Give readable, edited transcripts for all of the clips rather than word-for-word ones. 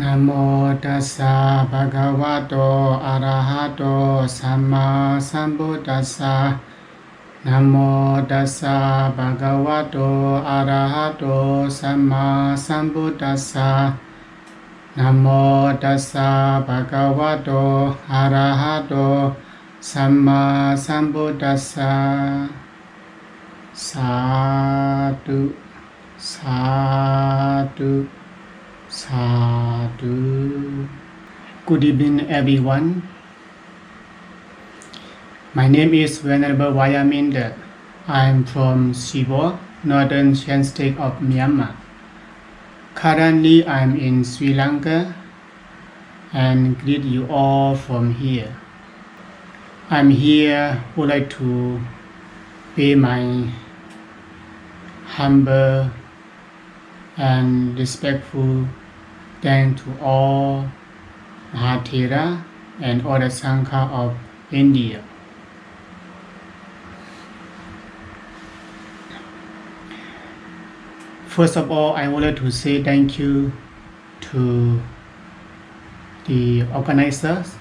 นะโมตัสสะภะคะวะโตอะระหะโตสัมมาสัมพุทธัสสะนะโมตัสสะภะคะวะโตอะระหะโตสัมมาสัมพุทธัสสะนะโมตัสสะภะคะวะโตอะระหะโตสัมมาสัมพุทธัสสะสาธุสาธุSadhu. Good evening, everyone. My name is Venerable Vayaminda. I am from Hsipaw, northern Shan state of Myanmar. Currently, I am in Sri Lanka and greet you all from here. I'm here would like to pay my humble and respectful thanks to all Mahathera and all the Sangha of India. First of all, I wanted to say thank you to the organizers,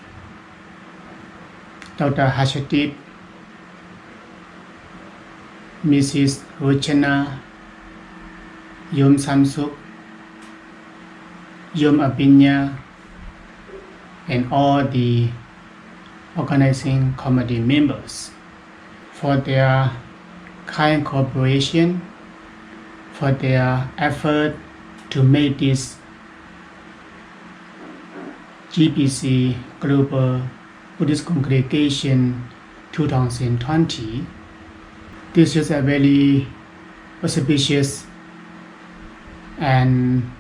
Dr. Harshadeep, Mrs. Rochana, Yom Samsuk, Yom Abinya, and all the organizing committee members for their kind cooperation, for their effort to make this GBC Global Buddhist Congregation 2020. This is a very auspicious and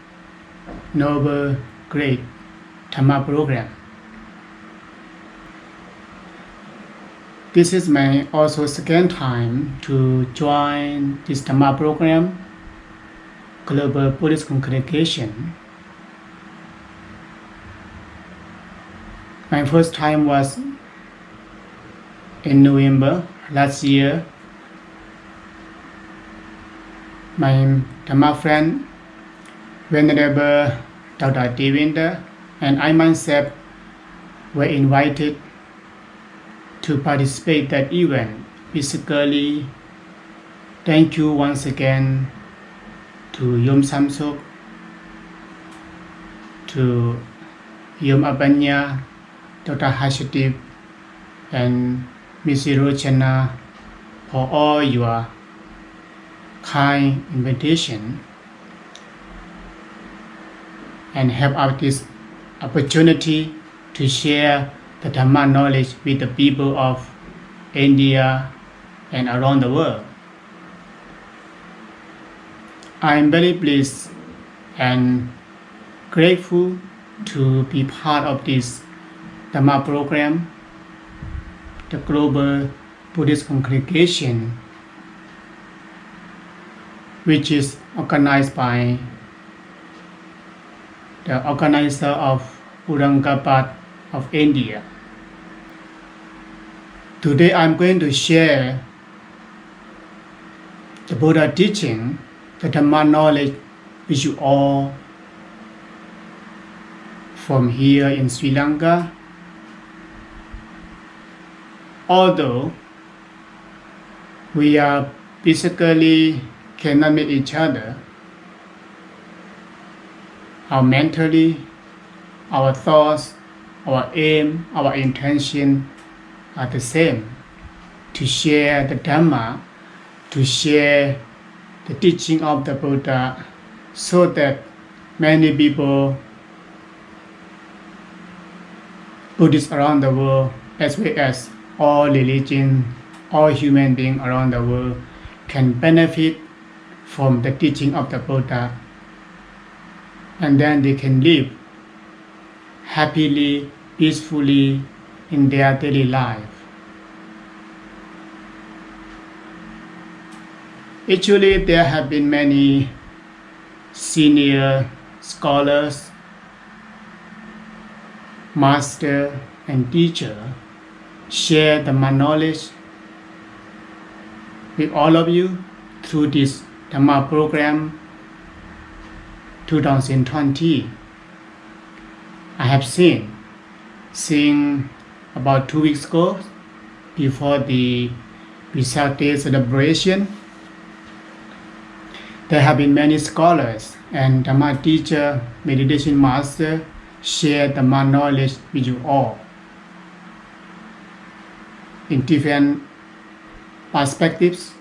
noble, great Dhamma program. This is my also second time to join this Dhamma program, Global Buddhist Congregation. My first time was in November last year. My Dhamma friend, Venerable Dr. Vayaminda, and I myself were invited to participate that event physically. Thank you once again to Yom Samsuk, to Yom Abanya, Dr. Harshadeep, and Mrs. Rochana for all your kind invitation and have out this opportunity to share the Dhamma knowledge with the people of India and around the world. I am very pleased and grateful to be part of this Dhamma program, the Global Buddhist Congregation, which is organized by the organizer of Aurangabad of India. Today I'm going to share the Buddha teaching, the Dhamma knowledge with you all from here in Sri Lanka. Although we are physically cannot meet each other, our mentally, our thoughts, our aim, our intention are the same, to share the Dhamma, to share the teaching of the Buddha, so that many people, Buddhists around the world, as well as all religions, all human beings around the world, can benefit from the teaching of the Buddha, and then they can live happily, peacefully in their daily life. Actually, there have been many senior scholars, master and teacher share the knowledge with all of you through this Dhamma program 2020. I have seen about 2 weeks ago before the Vesak Day celebration. There have been many scholars and Dhamma teacher, meditation master share Dhamma knowledge with you all in different perspectives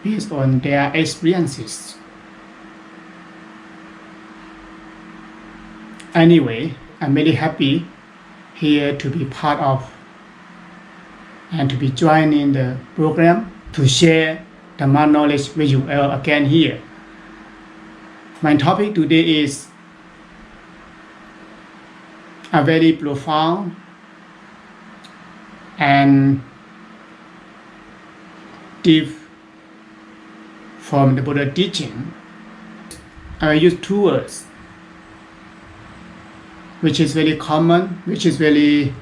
based on their experiences. Anyway, I'm very happy here to be part of and to be joining the program to share Dhamma knowledge with you all again here. My topic today is a very profound and deep from the Buddha teaching. I will use 2 words which is very common, which is very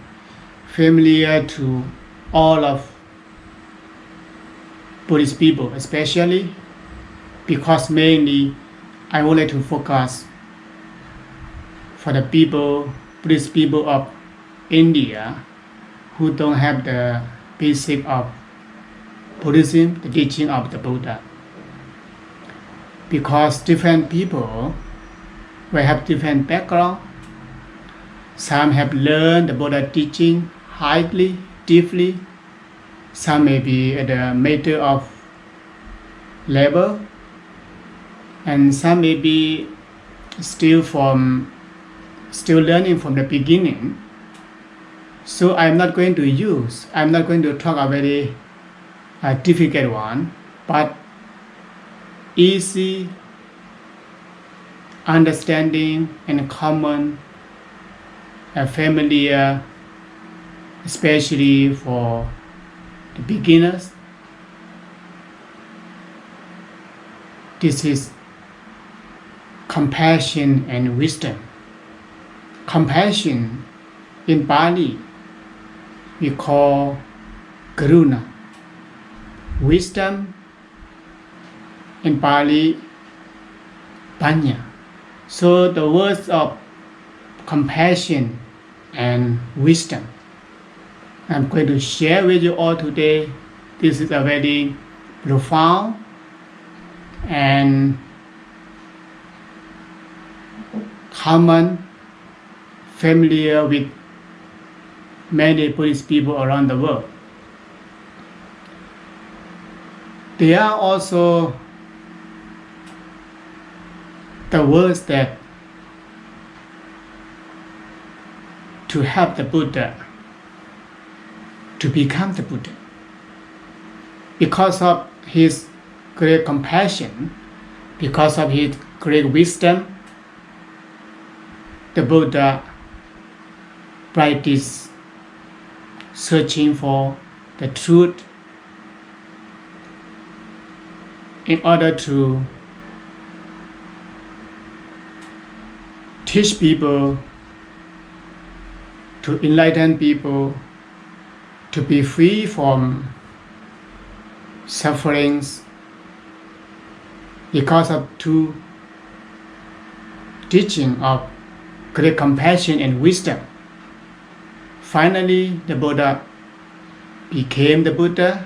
familiar to all of Buddhist people, especially because mainly I would like to focus for the people, Buddhist people of India who don't have the basic of Buddhism, the teaching of the Buddha. Because different people will have different background. Some have learned the Buddha teaching highly, deeply. Some may be at the matter of level, and some may be still learning from the beginning. So I'm not going to talk a very difficult one, but easy understanding and common and familiar, especially for the beginners. This is compassion and wisdom. Compassion in Pali we call karuna. Wisdom in Pali panya. So the words of compassion and wisdom I'm going to share with you all today. This is a very profound and common, familiar with many Buddhist people around the world. There are also the words that to help the Buddha to become the Buddha. Because of his great compassion, because of his great wisdom, the Buddha practiced searching for the truth in order to teach people, to enlighten people, to be free from sufferings because of 2 teaching of great compassion and wisdom. Finally, the Buddha became the Buddha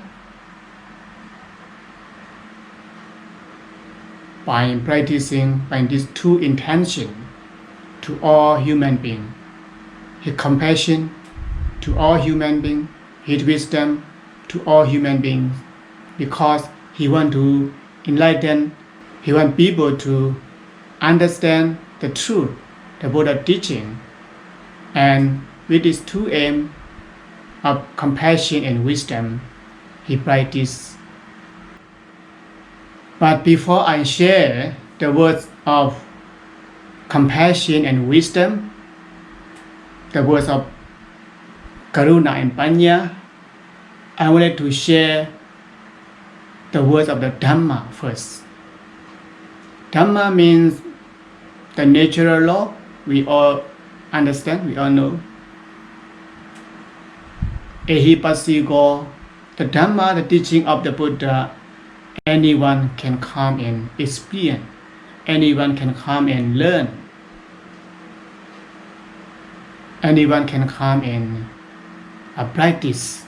by practicing by these 2 intentions to all human beings. His compassion to all human beings, his wisdom to all human beings, because he wants to enlighten, he wants people to understand the truth, the Buddha teaching, and with these 2 aims of compassion and wisdom, he practiced. But before I share the words of compassion and wisdom, the words of karuna and panya, I wanted to share the words of the Dhamma first. Dhamma means the natural law. We all understand, we all know. Ehipasigo, the Dhamma, the teaching of the Buddha, anyone can come and experience. Anyone can come and learn. anyone can come and practice.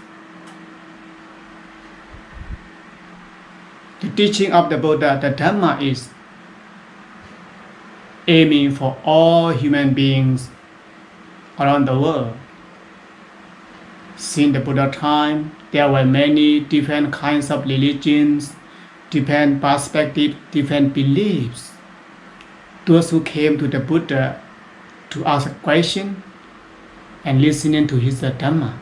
The teaching of the Buddha, the Dhamma, is aiming for all human beings around the world. Since the Buddha time, there were many different kinds of religions, different perspectives, different beliefs. Those who came to the Buddha to ask a question and listening to his Dhamma.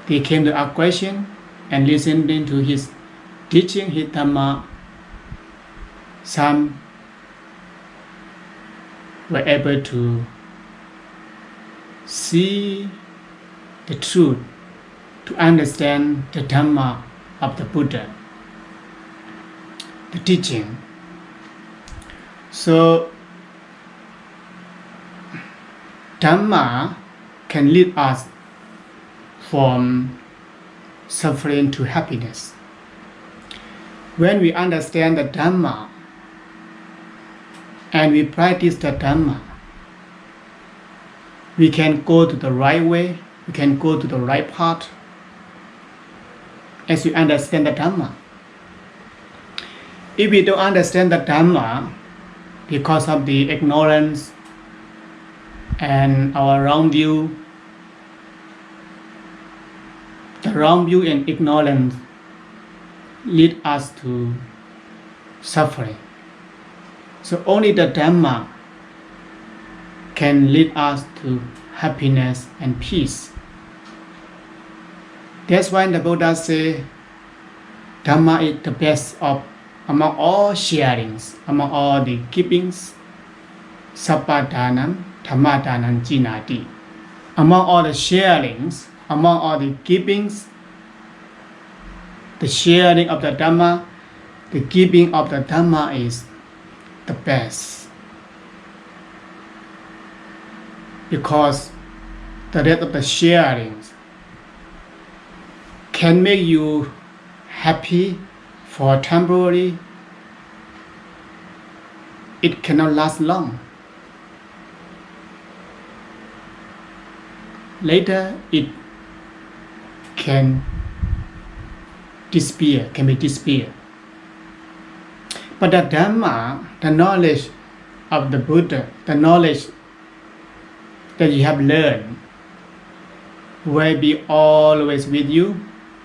They came to ask question and listening to his teaching, his Dhamma. Some were able to see the truth, to understand the Dhamma of the Buddha, the teaching. So, Dhamma can lead us from suffering to happiness. When we understand the Dhamma and we practice the Dhamma, we can go to the right way, we can go to the right path as we understand the Dhamma. If we don't understand the Dhamma because of the ignorance and our wrong view, the wrong view and ignorance lead us to suffering. So only the Dhamma can lead us to happiness and peace. That's why the Buddha says Dhamma is the best of among all sharings, among all the givings. Sabbadanam Dhammadanam jinati. Among all the sharings, among all the givings, the sharing of the Dhamma, the giving of the Dhamma is the best. Because the rest of the sharings can make you happy for temporary. It cannot last long. Later it can disappear, can be disappeared. But the Dhamma, the knowledge of the Buddha, the knowledge that you have learned, will be always with you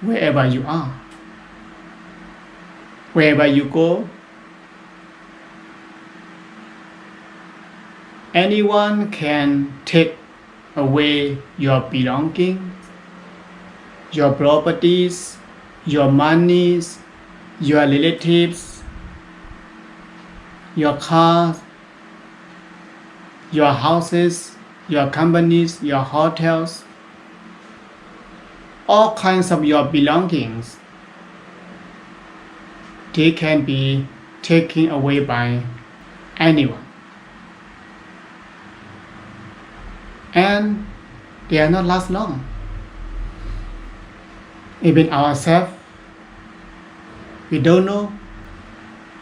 wherever you are. Wherever you go, anyone can take away your belongings, your properties, your monies, your relatives, your cars, your houses, your companies, your hotels, all kinds of your belongings. They can be taken away by anyone. And they are not last long. Even ourselves, we don't know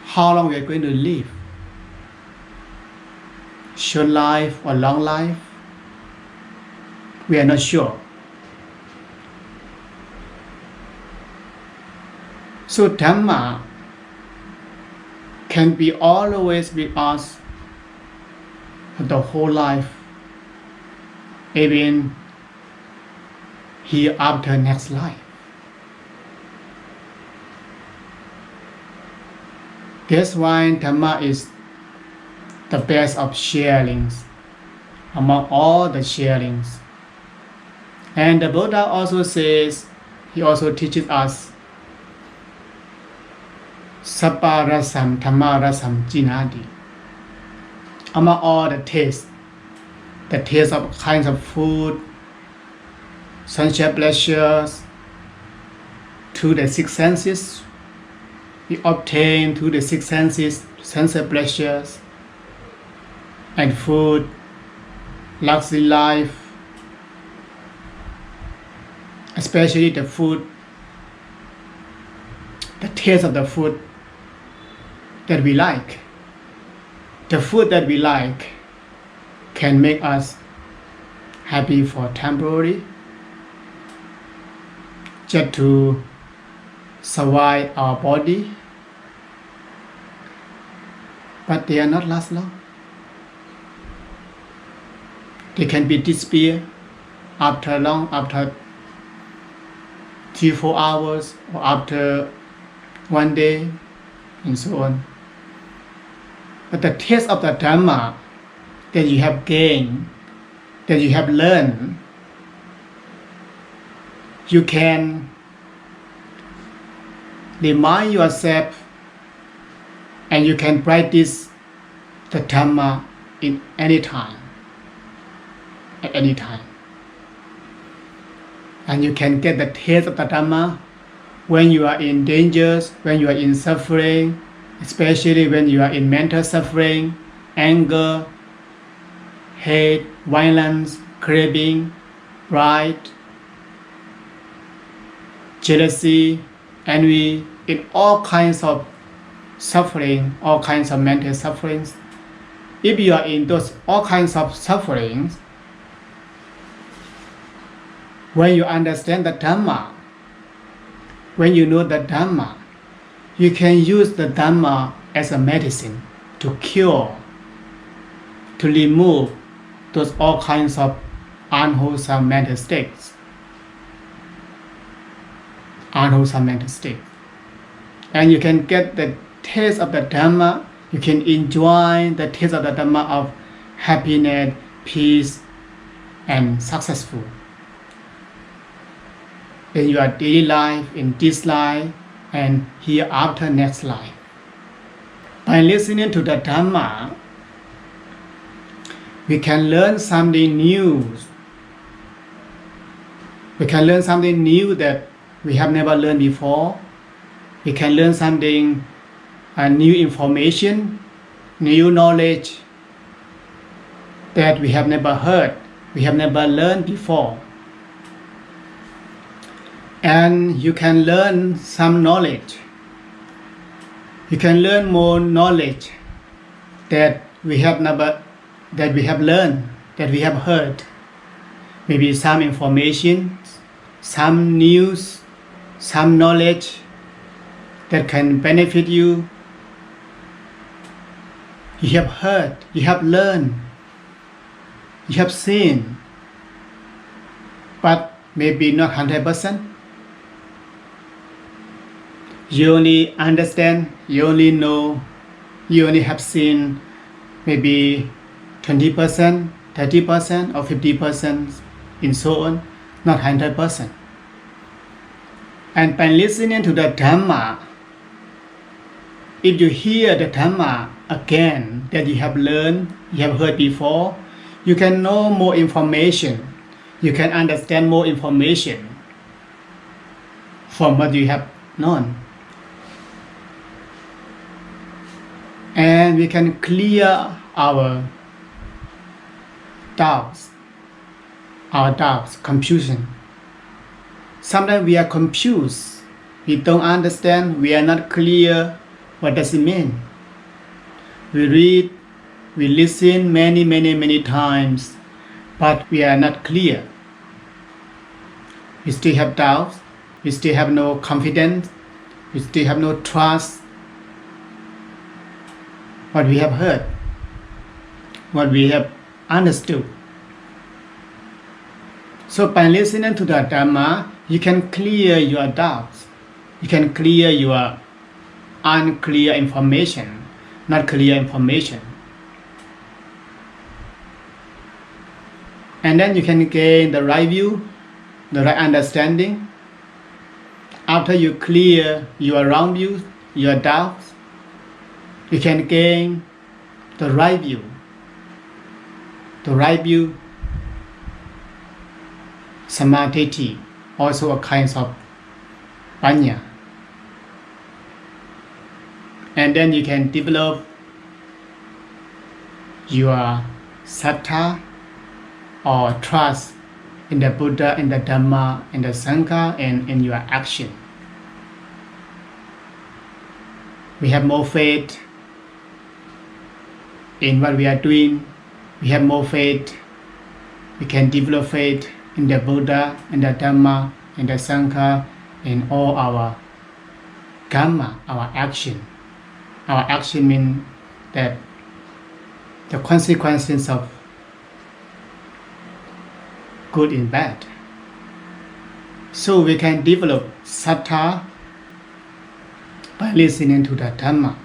how long we are going to live. Short life or long life, we are not sure. So Dhamma can be always with us for the whole life, even here after next life. That's why Dhamma is the best of sharings among all the sharings. And the Buddha also says, he also teaches us Sabba rasam Dhamma rasam jinati. Among all the taste of kinds of food, sensual pleasures, to the six senses, we obtain through the six senses sensual pleasures and food, luxury life, especially the food, the taste of the food that we like. The food that we like can make us happy for temporary, just to survive our body, but they are not last long. They can be disappear after 3-4 hours or after one day and so on. But the taste of the Dhamma that you have gained, that you have learned, you can remind yourself and you can practice the Dhamma in any time, at any time. And you can get the taste of the Dhamma when you are in dangers, when you are in suffering, especially when you are in mental suffering, anger, hate, violence, craving, pride, jealousy, envy, in all kinds of suffering, all kinds of mental sufferings. If you are in those all kinds of sufferings, when you understand the Dhamma, when you know the Dhamma, you can use the Dhamma as a medicine to cure, to remove those all kinds of unwholesome mental states. Unwholesome mental state. And you can get the taste of the Dhamma, you can enjoy the taste of the Dhamma of happiness, peace, and successful in your daily life, in this life, and hereafter next life. By listening to the Dhamma, we can learn something new. We can learn something new that we have never learned before. We can learn something, new information, new knowledge that we have never heard, we have never learned before. And you can learn some knowledge. You can learn more knowledge that we have never, that we have learned, that we have heard. Maybe some information, some news, some knowledge that can benefit you. You have heard, you have learned, you have seen, but maybe not 100%. You only understand, you only know, you only have seen maybe 20%, 30% or 50% and so on, not 100%. And by listening to the Dhamma, if you hear the Dhamma again that you have learned, you have heard before, you can know more information, you can understand more information from what you have known. And we can clear our doubts, confusion. Sometimes we are confused, we don't understand, we are not clear what does it mean. We read, we listen many times, but we are not clear. We still have doubts, we still have no confidence, we still have no trust what we have heard, what we have understood. So by listening to the Dhamma, you can clear your doubts. You can clear your unclear information, not clear information. And then you can gain the right view, the right understanding. After you clear your wrong views, your doubts, you can gain the right view. The right view, samadhi, also a kind of panya. And then you can develop your sattha or trust in the Buddha, in the Dhamma, in the Sangha, and in your action. We have more faith in what we are doing, we have more faith, we can develop faith in the Buddha, in the Dhamma, in the Sangha, in all our karma, our action. Our action means that the consequences of good and bad. So we can develop sattva by listening to the Dhamma.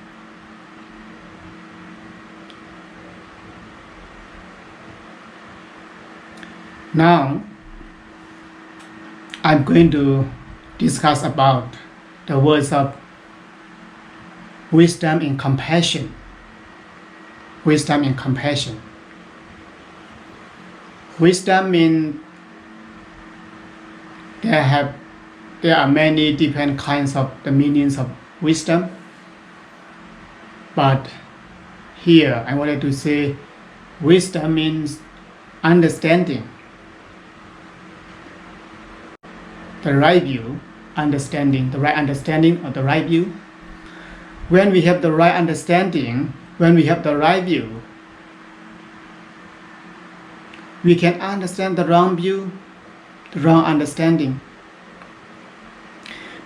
Now, I'm going to discuss about the words of wisdom and compassion. Wisdom and compassion. Wisdom means there are many different kinds of the meanings of wisdom. But here I wanted to say wisdom means understanding. The right view, understanding, the right understanding of the right view. When we have the right understanding, when we have the right view, we can understand the wrong view, the wrong understanding.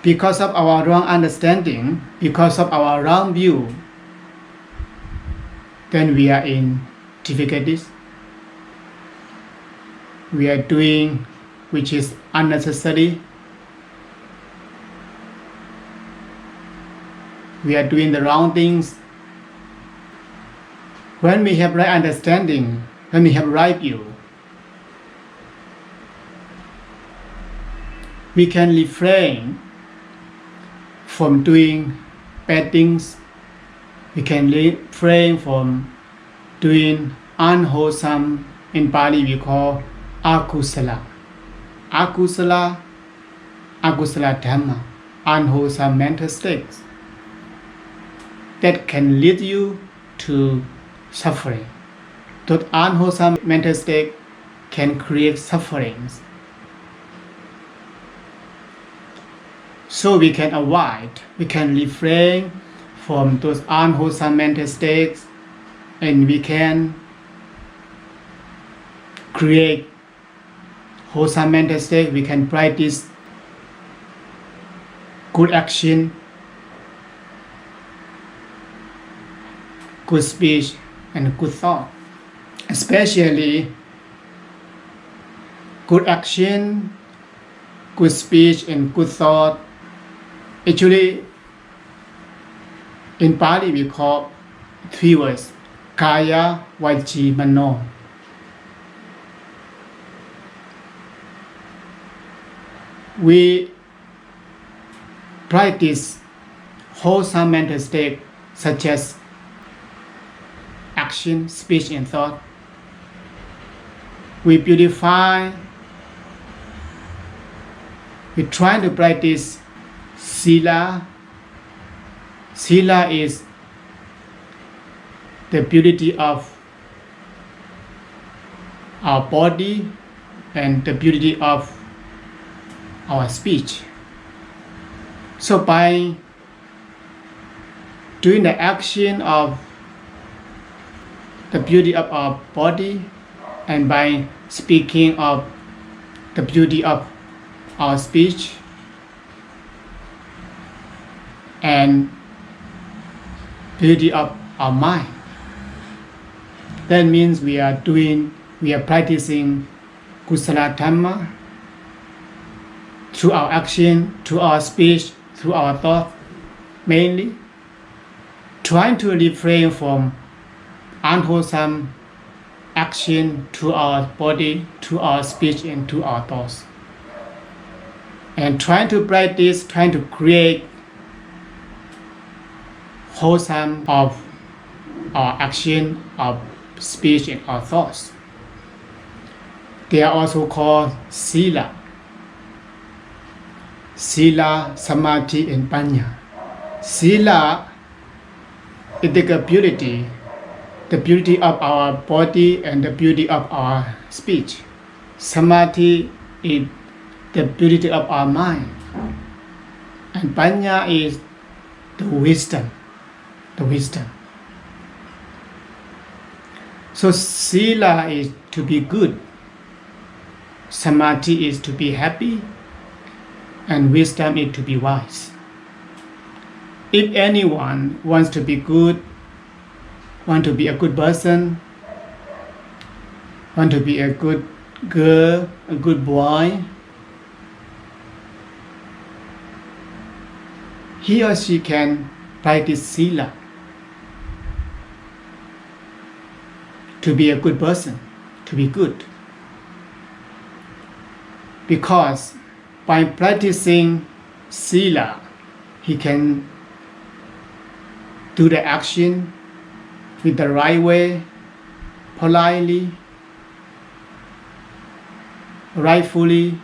Because of our wrong understanding, because of our wrong view, then we are in difficulties. We are doing which is unnecessary. We are doing the wrong things. When we have right understanding, when we have right view, we can refrain from doing bad things. We can refrain from doing unwholesome, in Pali we call akusala. Akusala dhamma, unwholesome mental states that can lead you to suffering. Those unwholesome mental states can create sufferings. So we can avoid, we can refrain from those unwholesome mental states, and we can create wholesome mental state. We can practice good action, good speech, and good thought. Especially good action, good speech, and good thought. Actually, in Pali we call 3 words: kaya, vaci, mano. We practice wholesome mental state such as action, speech, and thought. We beautify, we try to practice sila. Sila is the beauty of our body and the beauty of our speech. So by doing the action of the beauty of our body and by speaking of the beauty of our speech and beauty of our mind, that means we are practicing kusala dhamma through our action, through our speech, through our thought, mainly trying to refrain from unwholesome action to our body, to our speech, and to our thoughts. And trying to practice, trying to create wholesome of our action, our speech, and our thoughts. They are also called sila. Sila, samadhi, and panya. Sila is the beauty of our body and the beauty of our speech. Samadhi is the beauty of our mind. And panya is the wisdom. So sila is to be good, samadhi is to be happy, and wisdom is to be wise. If anyone wants to be good, want to be a good person, want to be a good girl, a good boy, he or she can practice sila to be a good person, to be good. Because by practicing sila, he can do the action with the right way, politely, rightfully,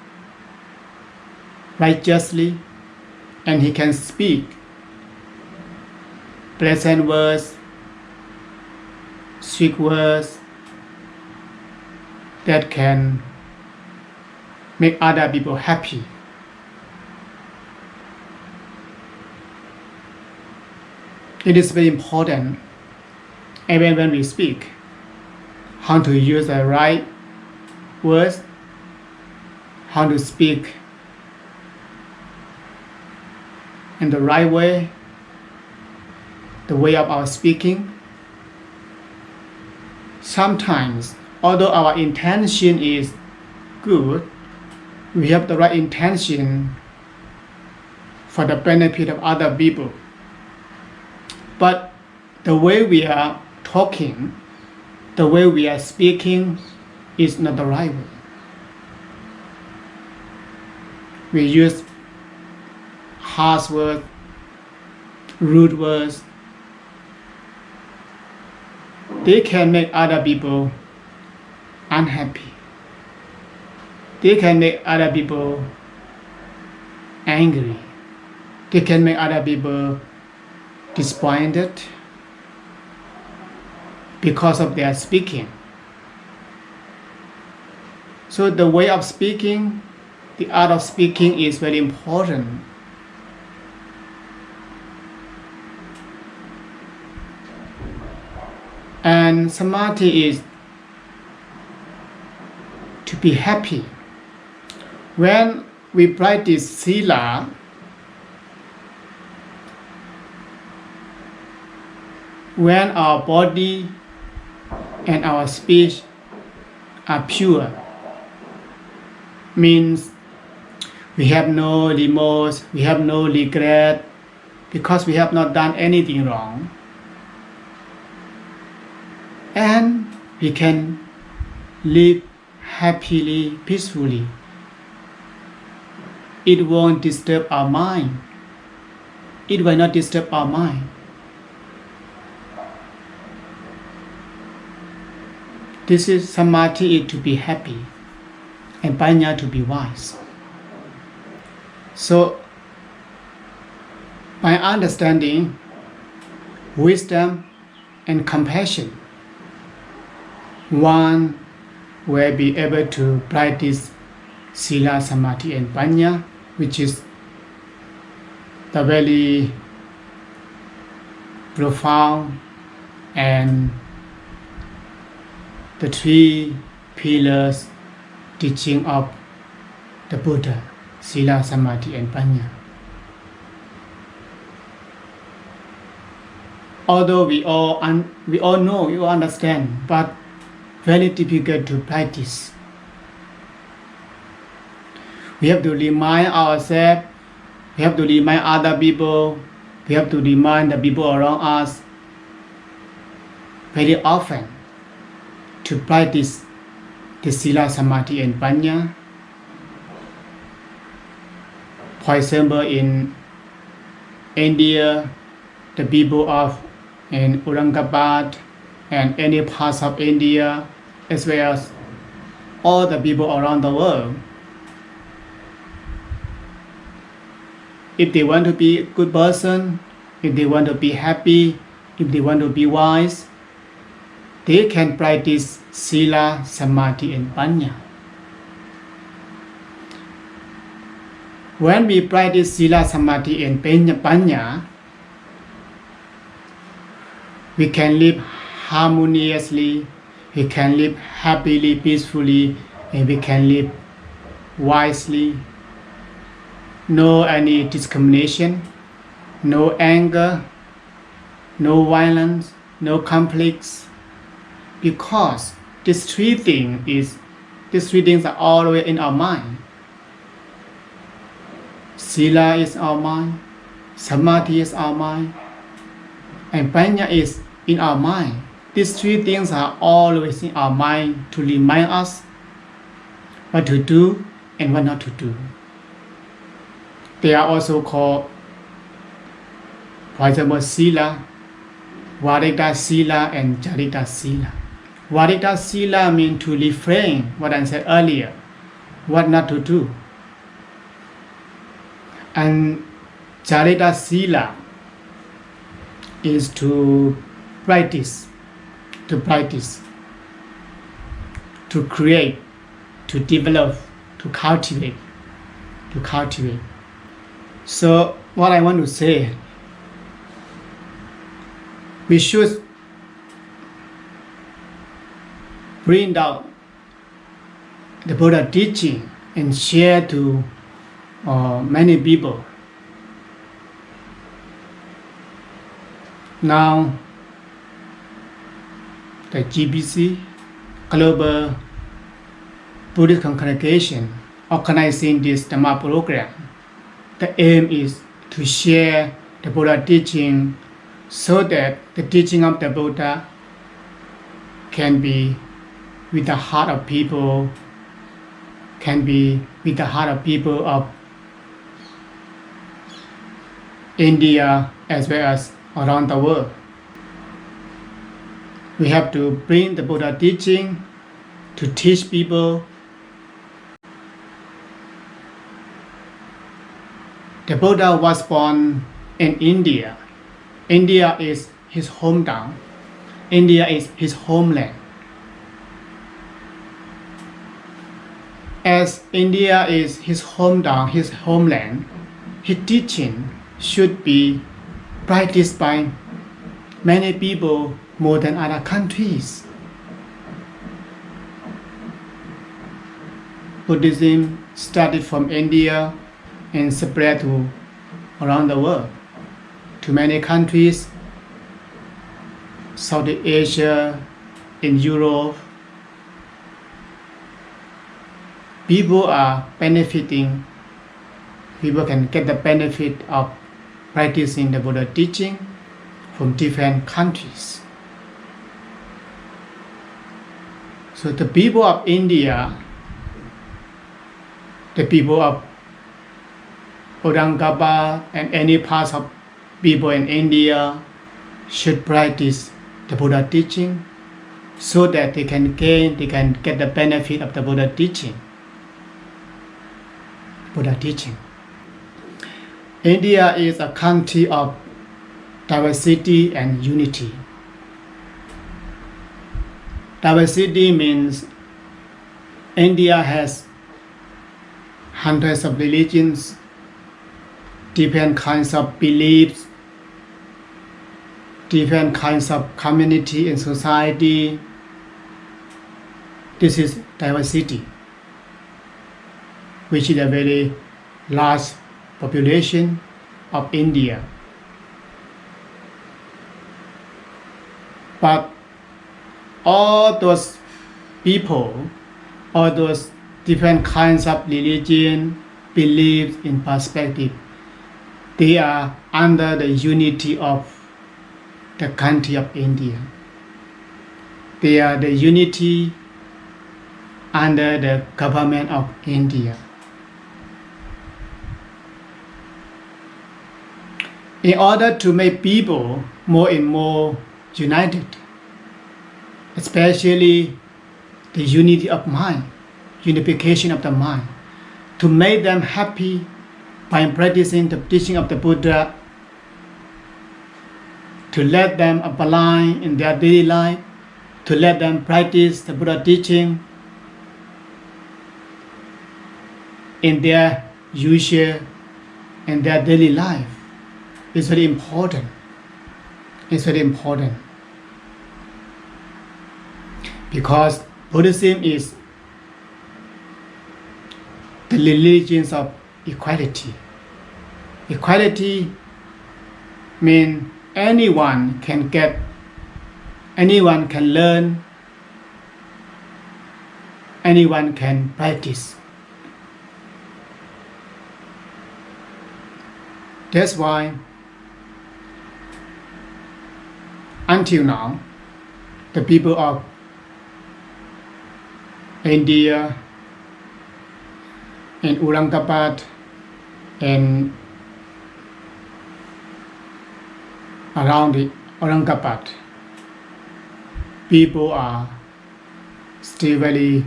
righteously, and he can speak pleasant words, sweet words that can make other people happy. It is very important, even when we speak, how to use the right words, how to speak in the right way, the way of our speaking. Sometimes, although our intention is good, we have the right intention for the benefit of other people. But the way we are talking, the way we are speaking is not the right way. We use harsh words, rude words. They can make other people unhappy. They can make other people angry. They can make other people disappointed because of their speaking. So the way of speaking, the art of speaking is very important. And samadhi is to be happy. When we practice sila, when our body and our speech are pure, means we have no remorse, we have no regret, because we have not done anything wrong. And we can live happily, peacefully. It won't disturb our mind. It will not disturb our mind. This is samadhi, to be happy, and panya, to be wise. So, by understanding wisdom and compassion, one will be able to practice sila, samadhi, and panya, which is the very profound and the three pillars teaching of the Buddha, sila, samadhi, and panya. Although we all know, we all understand, but very difficult to practice. We have to remind ourselves, we have to remind other people, we have to remind the people around us very often to practice the sila, samadhi, and panya. For example, in India, the people of in Aurangabad and any parts of India, as well as all the people around the world, if they want to be a good person, if they want to be happy, if they want to be wise, they can practice sila, samadhi, and panya. When we practice sila, samadhi, and panya, we can live harmoniously, we can live happily, peacefully, and we can live wisely. No any discrimination, no anger, no violence, no conflicts, because these three things are always in our mind. Sila is our mind, Samadhi is our mind, and Panya is in our mind. These three things are always in our mind to remind us what to do and what not to do. They are also called, for example, Sila, Varita Sila, and Jarita Sila. Varita Sila means to refrain, what I said earlier, what not to do. And Jarita Sila is to practice, to create, to develop, to cultivate. So what I want to say, we should bring down the Buddha teaching and share to many people. Now, the GBC, Global Buddhist Congregation, organizing this Dhamma program. The aim is to share the Buddha teaching so that the teaching of the Buddha can be with the heart of people, of India as well as around the world. We have to bring the Buddha teaching to teach people. The Buddha was born in India. India is his hometown. India is his homeland. As India is his hometown, his homeland, his teaching should be practiced by many people more than other countries. Buddhism started from India and spread to around the world, to many countries, South Asia, in Europe. People are benefiting, people can get the benefit of practicing the Buddha teaching from different countries. So the people of India, the people of Aurangabad and any parts of people in India should practice the Buddha teaching so that they can get the benefit of the Buddha teaching. India is a country of diversity and unity. Diversity means India has hundreds of religions, different kinds of beliefs, different kinds of community and society. This is diversity, which is a very large population of India. But all those people, all those different kinds of religion, beliefs in perspective, they are under the unity of the country of India. They are the unity under the government of India. In order to make people more and more united, especially the unity of mind, unification of the mind, to make them happy by practicing the teaching of the Buddha, to let them apply in their daily life, to let them practice the Buddha teaching in their usual and their daily life. It's very important. because Buddhism is the religion of equality. Equality means anyone can get, anyone can learn, anyone can practice. That's why until now, the people of India and Aurangabad and around the Aurangabad, people are still very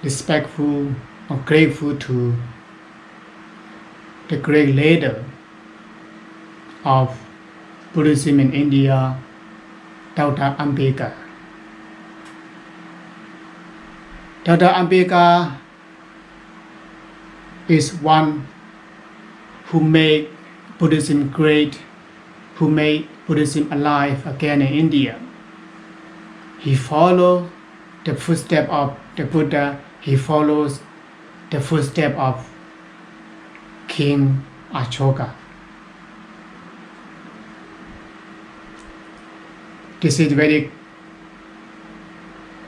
respectful or grateful to the great leader of Buddhism in India, Dr. Ambedkar. Dr. Ambedkar is one who made Buddhism great, who made Buddhism alive again in India. He followed the footsteps of the Buddha. He follows the footsteps of King Ashoka. This is very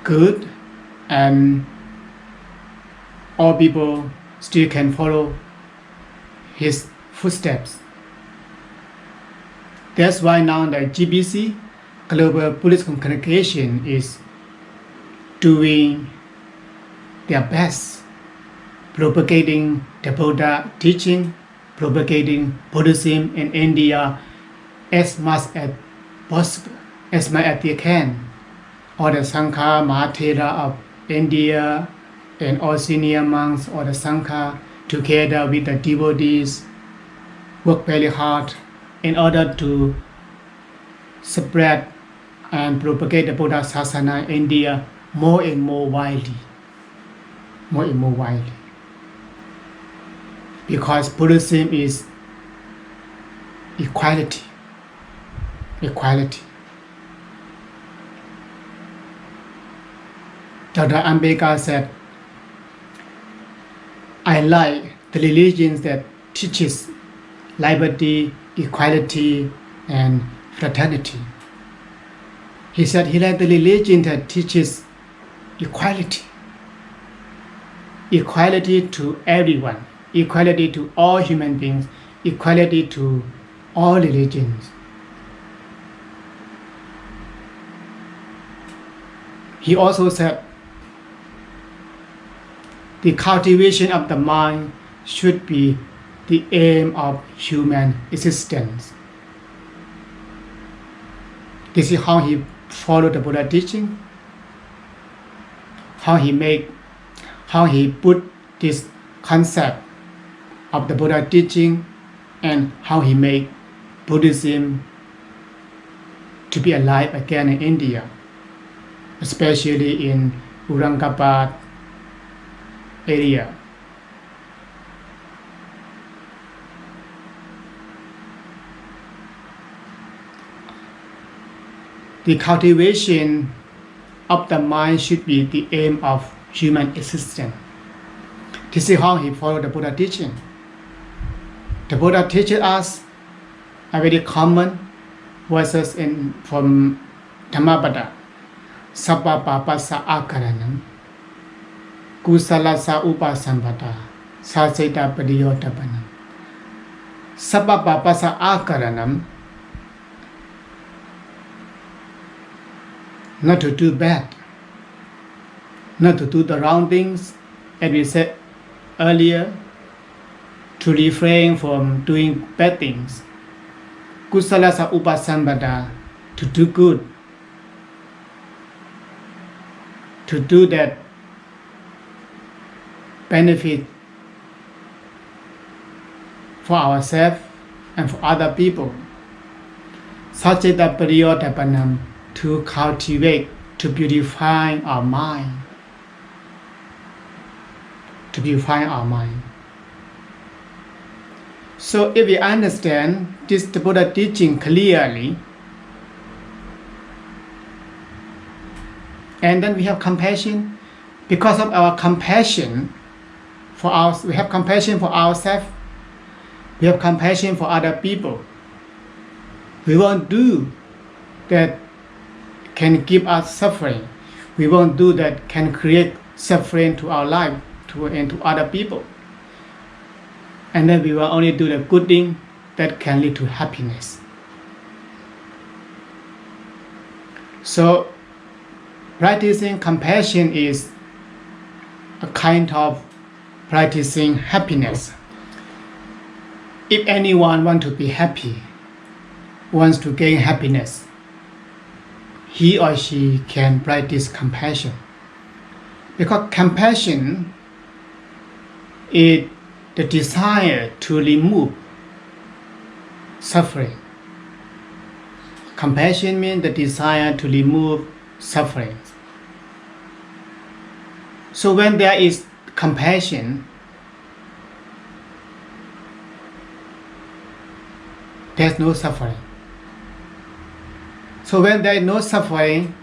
good, and all people still can follow his footsteps. That's why now the GBC, Global Buddhist Congregation, is doing their best, propagating the Buddha teaching, propagating Buddhism in India as much as possible, as much as they can. All the Sangha Mahathera of India and all senior monks or the Sangha together with the devotees work very hard in order to spread and propagate the Buddha Sasana in India more and more widely. More and more widely. Because Buddhism is equality. Equality. Dr. Ambedkar said, I like the religions that teaches liberty, equality, and fraternity. He said he liked the religion that teaches equality. Equality to everyone, equality to all human beings, equality to all religions. He also said the cultivation of the mind should be the aim of human existence. This is how he followed the Buddha teaching, how he put this concept of the Buddha teaching, and how he made Buddhism to be alive again in India, especially in Aurangabad area. The cultivation of the mind should be the aim of human existence. This is how he followed the Buddha teaching. The Buddha teaches us a very common verses from Dhammapada. Sabba papasa akaranam, kusalasa upasambhata, saseta padiyotapanam. Sabba papasa akaranam, not to do bad, not to do the wrong things, as we said earlier, to refrain from doing bad things. Kusalasa upasambhata, to do good, to do that benefit for ourselves and for other people. Sacheta pariyotapanam, to cultivate, to beautify our mind. To beautify our mind. So if we understand this the Buddha teaching clearly, And then we have compassion. Because of our compassion we have compassion for ourselves. We have compassion for other people. We won't do that can give us suffering. We won't do that can create suffering to our life and to other people. And then we will only do the good thing that can lead to happiness. So practicing compassion is a kind of practicing happiness. If anyone wants to be happy, wants to gain happiness, he or she can practice compassion. Because compassion is the desire to remove suffering. Compassion means the desire to remove suffering. So when there is compassion, there's no suffering. So when there is no suffering,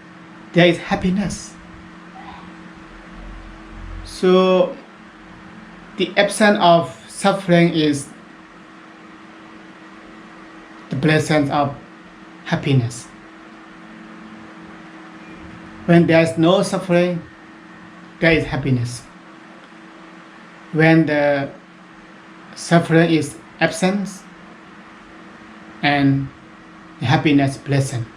there is happiness. So the absence of suffering is the presence of happiness. When there is no suffering, there is happiness. When the suffering is absent and the happiness present.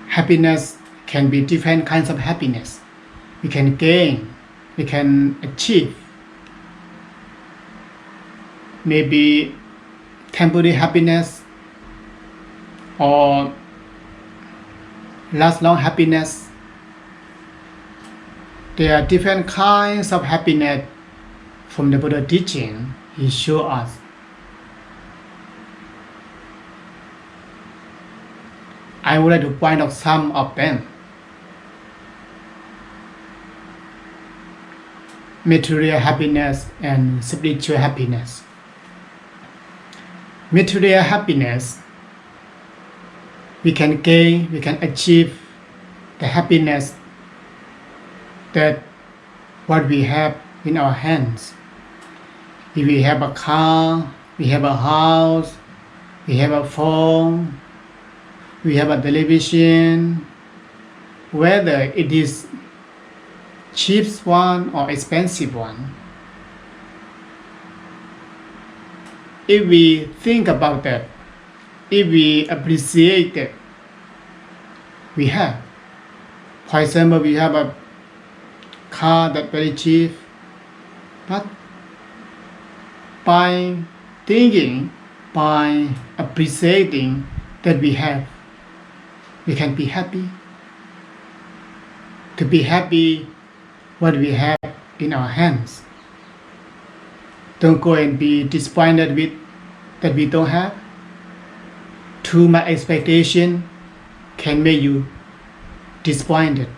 Happiness can be different kinds of happiness. We can gain, we can achieve. Maybe temporary happiness or last long happiness. There are different kinds of happiness from the Buddha teaching. He showed us. I would like to point out some of them. Material happiness and spiritual happiness. Material happiness, we can gain, we can achieve the happiness that what we have in our hands. If we have a car, we have a house, we have a phone, we have a television, whether it is cheap one or expensive one. If we think about that, if we appreciate that we have, for example, we have a car that's very cheap, but by thinking, by appreciating that we have, we can be happy. To be happy what we have in our hands. Don't go and be disappointed with that we don't have. Too much expectation can make you disappointed.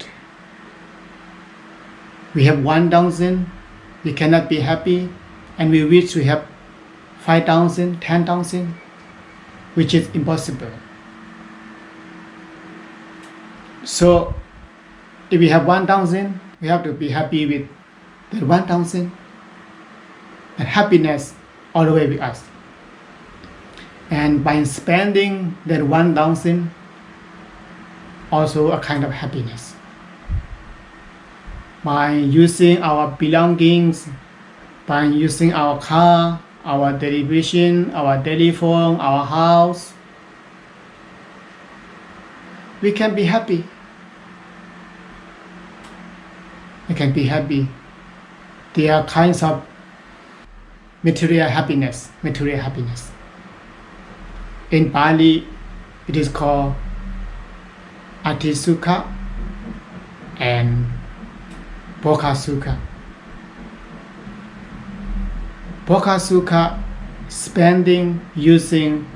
We have 1,000, we cannot be happy, and we wish we have 5,000, 10,000, which is impossible. So if we have 1,000, we have to be happy with the 1,000, and happiness all the way with us. And by spending that 1,000, also a kind of happiness. By using our belongings, by using our car, our television, our telephone, our house, we can be happy. We can be happy. There are kinds of material happiness. In Pali, it is called Atisukha and Bokasukha. Bokasukha, spending, using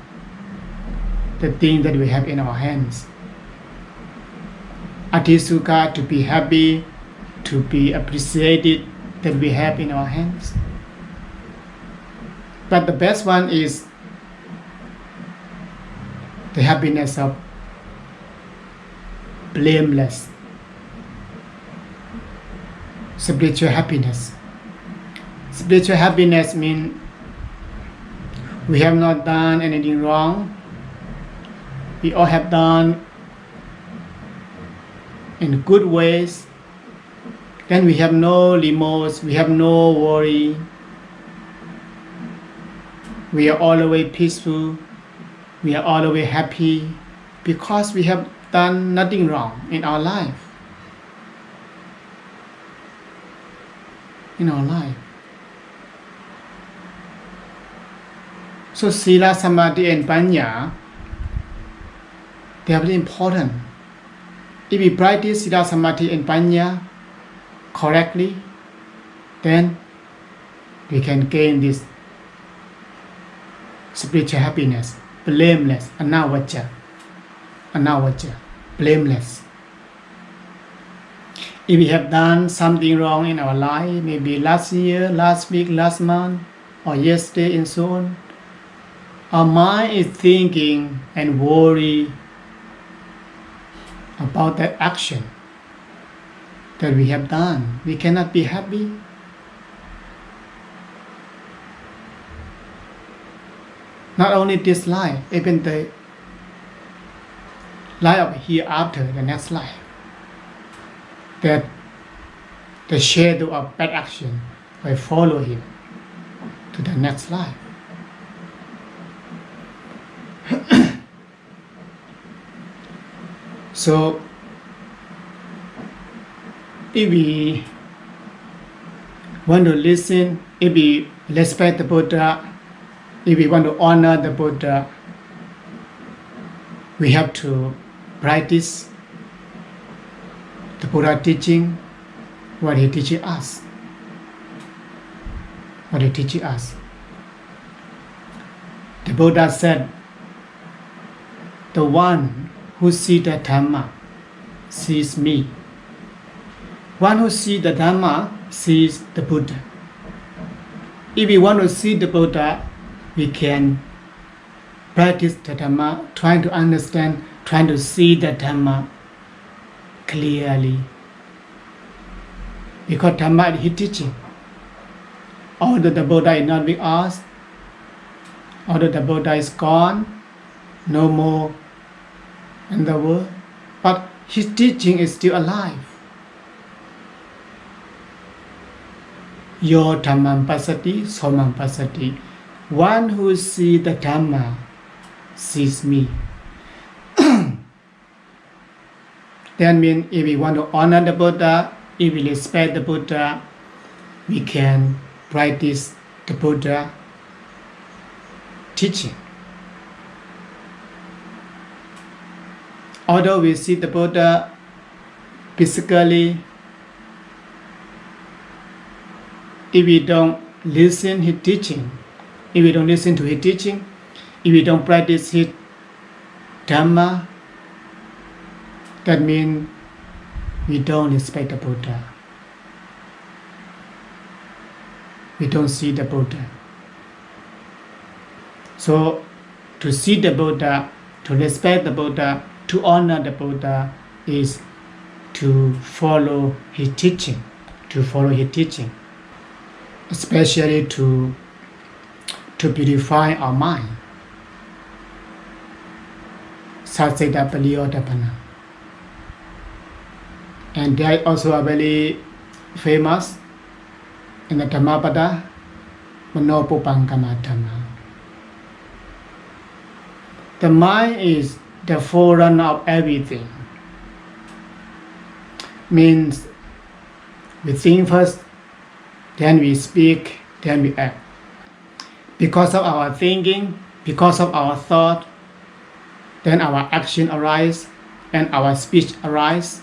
the thing that we have in our hands. Atisukha, to be happy, to be appreciated that we have in our hands. But the best one is the happiness of blameless, spiritual happiness. Spiritual happiness means we have not done anything wrong. We all have done in good ways. Then we have no remorse, we have no worry. We are always peaceful. We are always happy because we have done nothing wrong in our life. So Sila, Samadhi and Panya, they are very important. If we practice Sila, Samadhi and Panya correctly, then we can gain this spiritual happiness, blameless, anavaja, blameless. If we have done something wrong in our life, maybe last year, last week, last month, or yesterday and so on, our mind is thinking and worry about that action that we have done. We cannot be happy. Not only this life, even the life of hereafter, the next life, that the shadow of bad action will follow him to the next life. So, if we want to listen, if we respect the Buddha, if we want to honor the Buddha, we have to practice the Buddha teaching, what he teaches us. The Buddha said, the one who sees the Dhamma sees me. One who sees the Dhamma sees the Buddha. If we want to see the Buddha, we can practice the Dhamma, trying to understand, trying to see the Dhamma clearly. Because Dhamma is his teaching. Although the Buddha is not with us, although the Buddha is gone, no more in the world, but his teaching is still alive. Yo dhammam pasati, somam pasati. One who sees the Dhamma sees me. That means if we want to honor the Buddha, if we respect the Buddha, we can practice the Buddha teaching. Although we see the Buddha physically, if we don't listen his teaching, if we don't listen to his teaching, if we don't practice his Dhamma, that means we don't respect the Buddha. We don't see the Buddha. So, to see the Buddha, to respect the Buddha, to honor the Buddha is to follow his teaching, especially to purify our mind. Satseda Paliyodapana. And they also are very famous in the Dhammapada, Manopupangama Dhamma. The mind is the forerunner of everything. Means we think first, then we speak, then we act. Because of our thinking, because of our thought, then our action arises and our speech arises.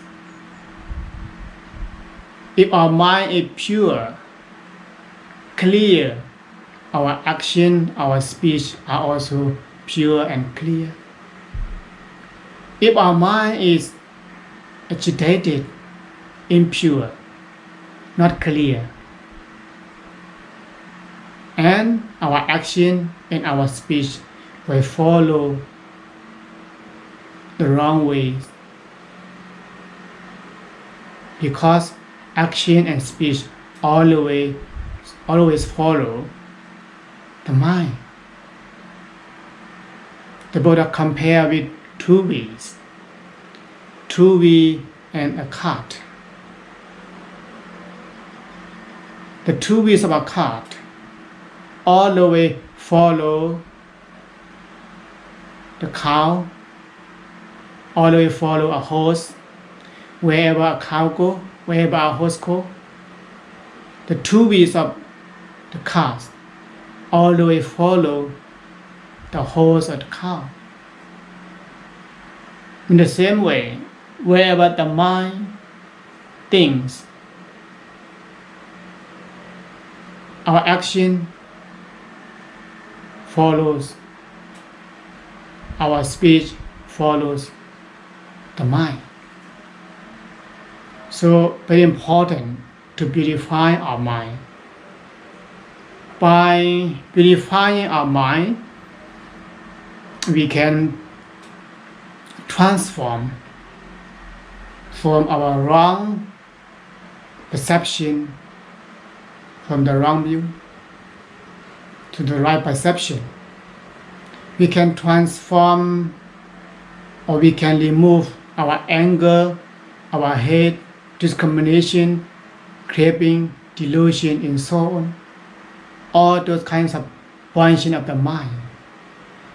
If our mind is pure, clear, our action, our speech are also pure and clear. If our mind is agitated, impure, not clear, and our action and our speech will follow the wrong way, because action and speech always follow the mind. The Buddha compare with two wheels and a cart. The two wheels of a cart all the way follow the cow, all the way follow a horse. Wherever a cow go, wherever a horse go, the two wheels of the cart all the way follow the horse or the cow. In the same way, wherever the mind thinks, our action follows, our speech follows the mind. So very important to purify our mind. By purifying our mind, we can transform from our wrong perception, from the wrong view to the right perception. We can transform, or we can remove our anger, our hate, discrimination, craving, delusion, and so on. All those kinds of pointing of the mind.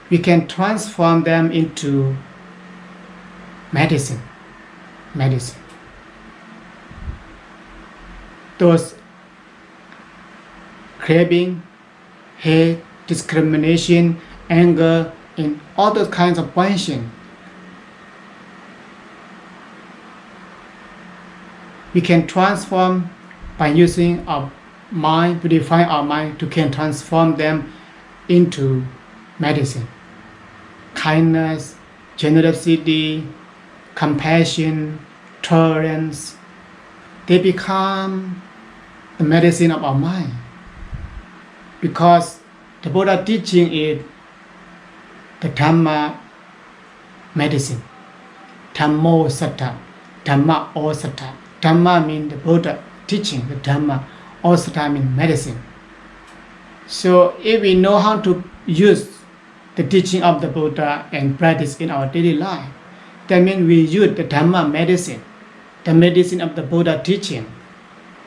We can transform them into medicine. Those craving, hate, discrimination, anger, and all those kinds of pointing, we can transform by using our mind, purifying our mind, to can transform them into medicine. Kindness, generosity, compassion, tolerance, they become the medicine of our mind. Because the Buddha teaching is the Dhamma medicine. Dhammo satta, Dhamma o satta. Dhamma means the Buddha teaching, the Dhamma also means medicine. So if we know how to use the teaching of the Buddha and practice in our daily life, that means we use the Dhamma medicine, the medicine of the Buddha teaching,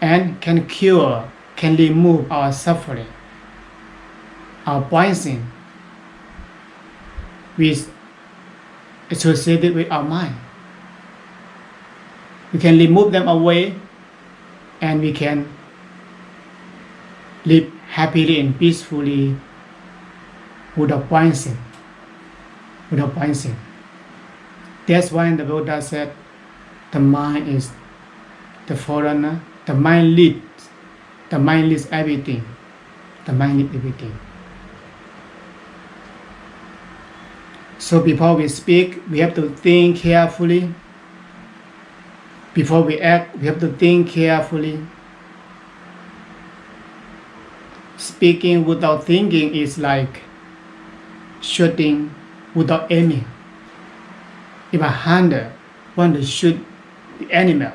and can cure, can remove our suffering, our poison, with associated with our mind. We can remove them away, and we can live happily and peacefully without poison. That's why the Buddha said the mind is the foreigner. The mind leads everything. So before we speak, we have to think carefully. Before we act, we have to think carefully. Speaking without thinking is like shooting without aiming. If a hunter wants to shoot the animal,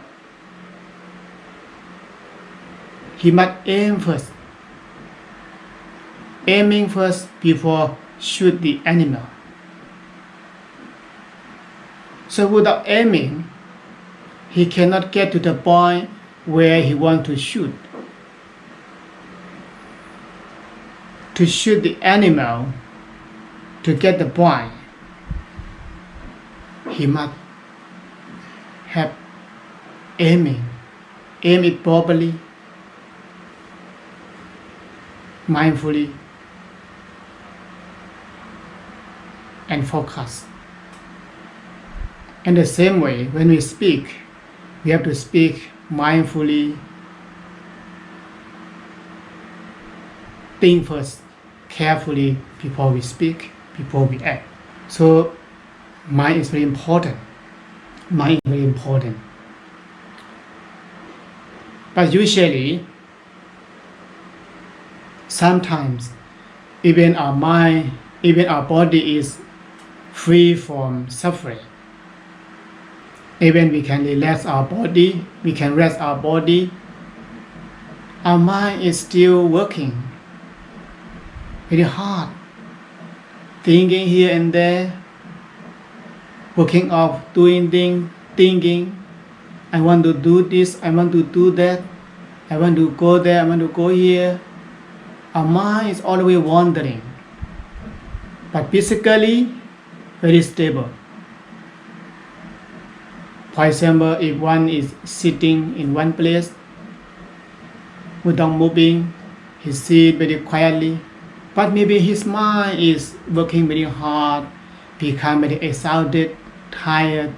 he must aim first. Aiming first before shoot the animal. So without aiming, he cannot get to the point where he wants to shoot. To shoot the animal, to get the point, he must have aim it properly, mindfully, and focus. In the same way, when we speak, we have to speak mindfully, think first, carefully before we speak, before we act. So mind is very important. But usually, sometimes, even our mind, even our body is free from suffering. Even we can relax our body, we can rest our body. Our mind is still working very hard, thinking here and there, working off, doing things, thinking, I want to do this, I want to do that, I want to go there, I want to go here. Our mind is always wandering, but physically very stable. For example, if one is sitting in one place without moving, he sits very quietly, but maybe his mind is working very hard, become very exhausted, tired.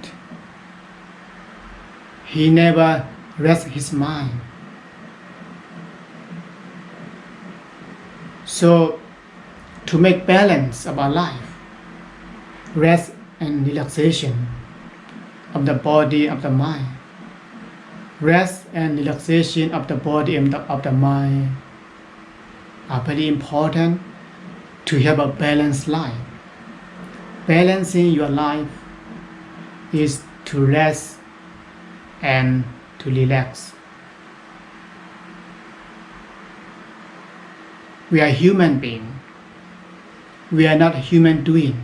He never rests his mind. So, to make balance of our life, rest and relaxation of the body, of the mind, rest and relaxation of the body and of the mind are very important to have a balanced life. Balancing your life is to rest and to relax. We are human beings. We are not human doing.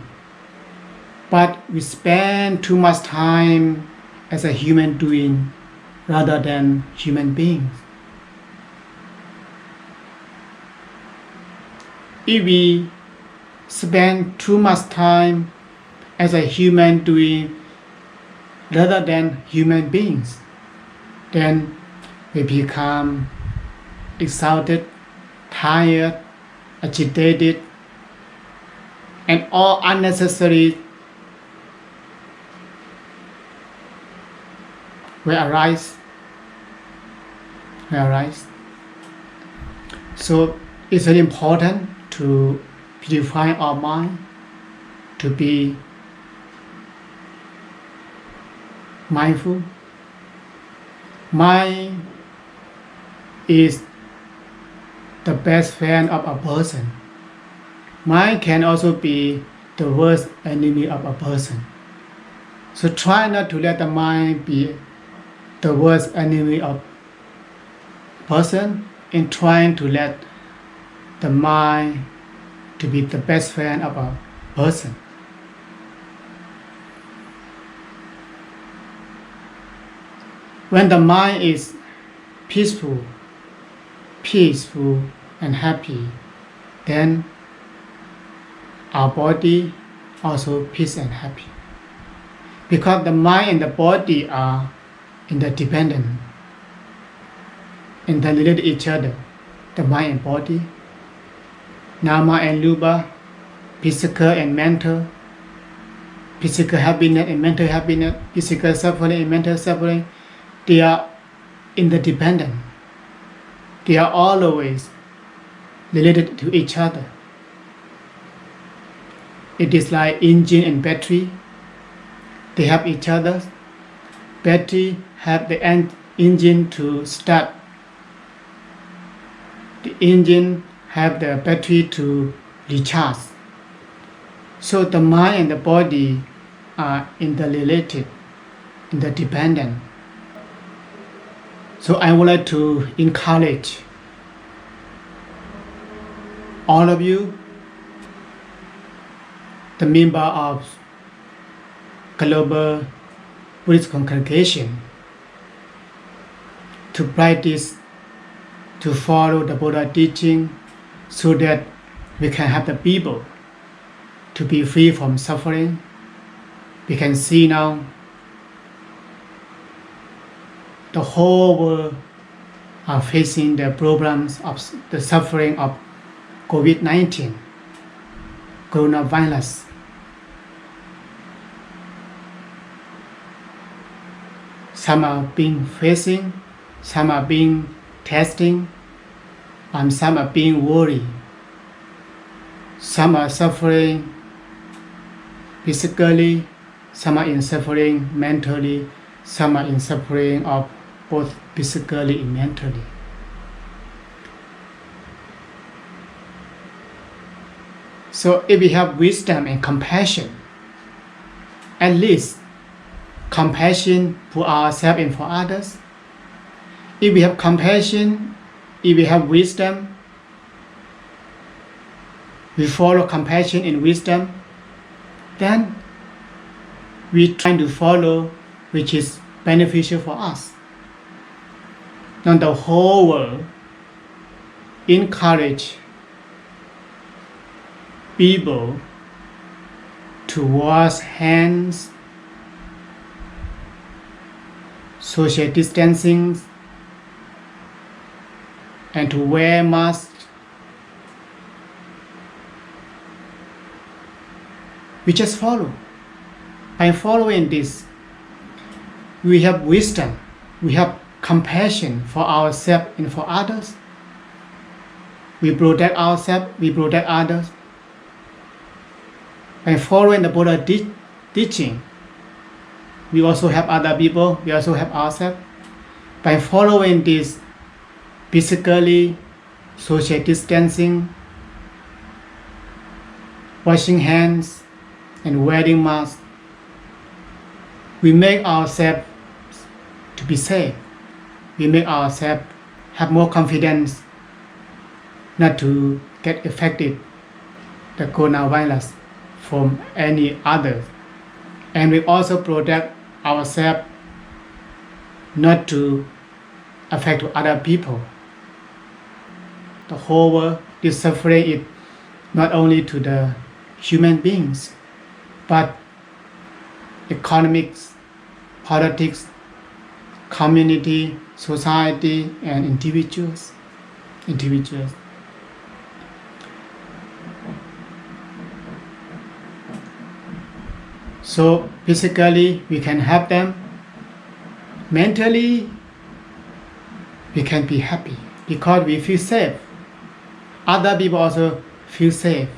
But we spend too much time as a human doing rather than human beings. If we spend too much time as a human doing rather than human beings, then we become exhausted, tired, agitated, and all unnecessary will arise. So it's very important to purify our mind, to be mindful. Mind is the best friend of a person. Mind can also be the worst enemy of a person. So try not to let the mind be the worst enemy of person, and trying to let the mind to be the best friend of a person. When the mind is peaceful and happy, then our body also peace and happy. Because the mind and the body are interdependent, interrelated each other, the mind and body, nama and rupa, physical and mental, physical happiness and mental happiness, physical suffering and mental suffering, they are interdependent. They are always related to each other. It is like engine and battery. They have each other. Battery have the engine to start. The engine have the battery to recharge. So the mind and the body are interrelated, interdependent. So I would like to encourage all of you, the member of Global Buddhist Congregation, to practice, to follow the Buddha teaching, so that we can have the people to be free from suffering. We can see now the whole world are facing the problems of the suffering of COVID-19, coronavirus. Some are being facing, some are being testing, and some are being worried. Some are suffering physically, some are in suffering mentally, some are in suffering of both physically and mentally. So if we have wisdom and compassion, at least compassion for ourselves and for others, if we have compassion, if we have wisdom, we follow compassion and wisdom, then we try to follow which is beneficial for us. Now the whole world encourage people to wash hands, social distancing, and to wear masks. We just follow. By following this, we have wisdom, we have compassion for ourselves and for others. We protect ourselves, we protect others. By following the Buddha teaching, we also help other people, we also help ourselves. By following this physically, social distancing, washing hands, and wearing masks, we make ourselves to be safe. We make ourselves have more confidence not to get affected the coronavirus from any other. And we also protect ourselves not to affect other people. The whole world is suffering it not only to the human beings, but economics, politics, community, society, and individuals. So physically we can help them. Mentally we can be happy because we feel safe. Other people also feel safe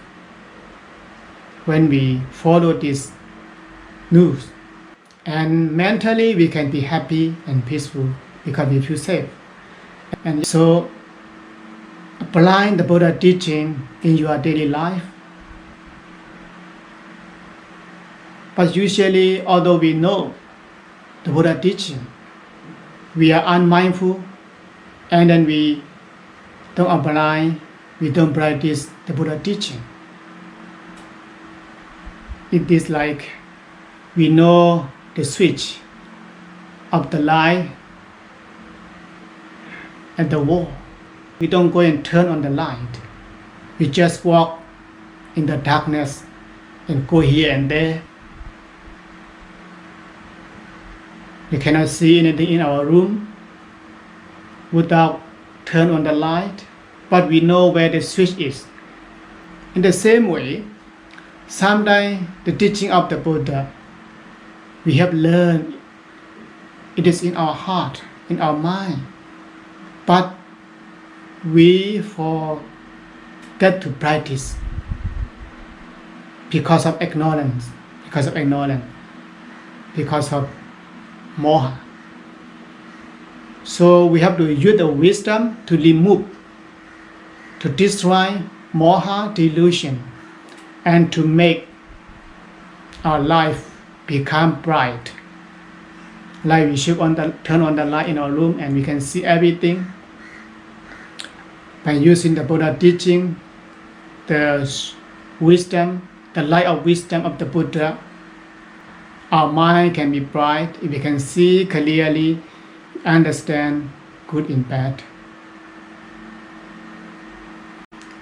when we follow this news. And mentally we can be happy and peaceful because we feel safe. And so apply the Buddha teaching in your daily life. But usually, although we know the Buddha teaching, we are unmindful and then we don't apply, we don't practice the Buddha teaching. It is like we know the switch of the light at the wall. We don't go and turn on the light. We just walk in the darkness and go here and there. We cannot see anything in our room without turn on the light, but we know where the switch is. In the same way, sometimes the teaching of the Buddha, we have learned, it is in our heart, in our mind, but we forget to practice because of ignorance, because of moha. So we have to use the wisdom to remove, to destroy moha, delusion, and to make our life become bright. Like we should turn on the light in our room and we can see everything. By using the Buddha teaching, the wisdom, the light of wisdom of the Buddha, our mind can be bright. If we can see clearly, understand good and bad.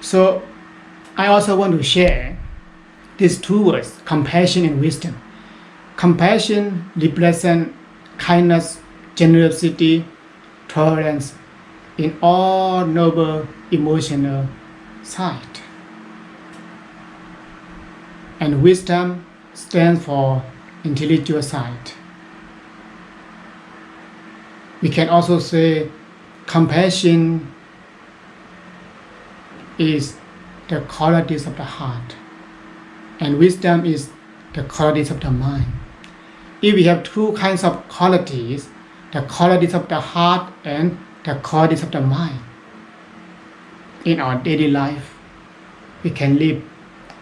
So I also want to share these two words, compassion and wisdom. Compassion represents kindness, generosity, tolerance in all noble emotional side. And wisdom stands for intellectual side. We can also say compassion is the qualities of the heart, and wisdom is the qualities of the mind. If we have two kinds of qualities, the qualities of the heart and the qualities of the mind, in our daily life, we can live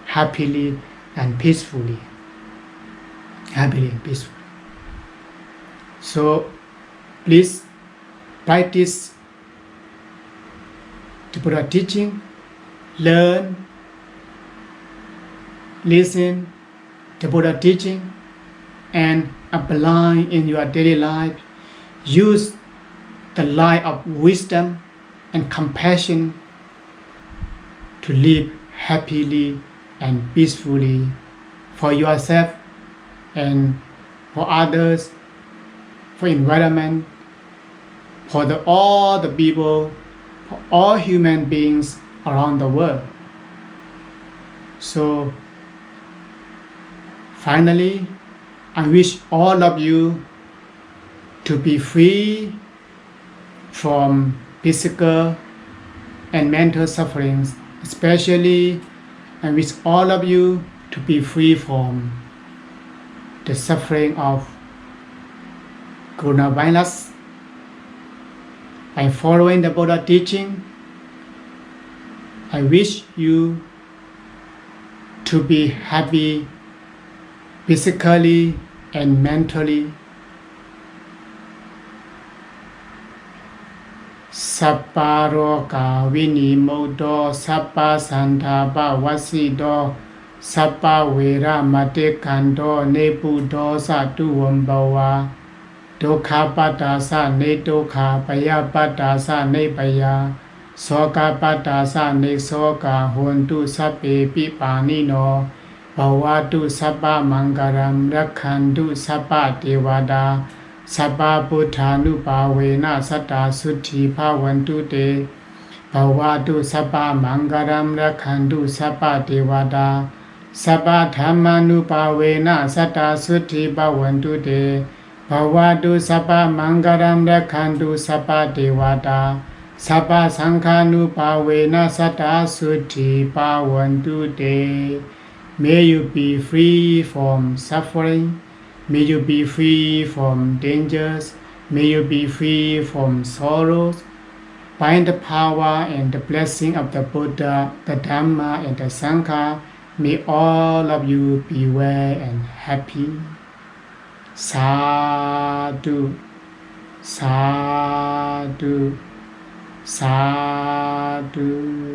happily and peacefully. So please practice the Buddha teaching, learn, listen the Buddha teaching, and apply in your daily life. Use the light of wisdom and compassion to live happily and peacefully for yourself and for others, for environment, for all the people, for all human beings around the world. So finally, I wish all of you to be free from physical and mental sufferings. Especially, I wish all of you to be free from the suffering of coronavirus. By following the Buddha teaching, I wish you to be happy physically and mentally. Sappa roga vinimodo, sappa santapa vasido, sappa vera matekando, nebudo satu wambava, dokha patasa ne dokha, paya patasa ne paya, soka patasa ne soka, hontu sape pipanino, bhavatu sappa mangaram, rakhantu sappa devada, Sabba Buddhanu Bhavena Satta Sutti Bhavantu Te Bhavatu Sabba Mangaram Rakhantu Sabba Devada Sabba Dhammanu Bhavena Satta Sutti Bhavantu Te Bhavatu Sabba Mangaram Rakhantu Sabba Devada Sabba Sankhanu Bhavena Satta Sutti Bhavantu Te. May you be free from suffering. May you be free from dangers. May you be free from sorrows. By the power and the blessing of the Buddha, the Dhamma, and the Sangha, may all of you be well and happy. Sadhu, sadhu, sadhu.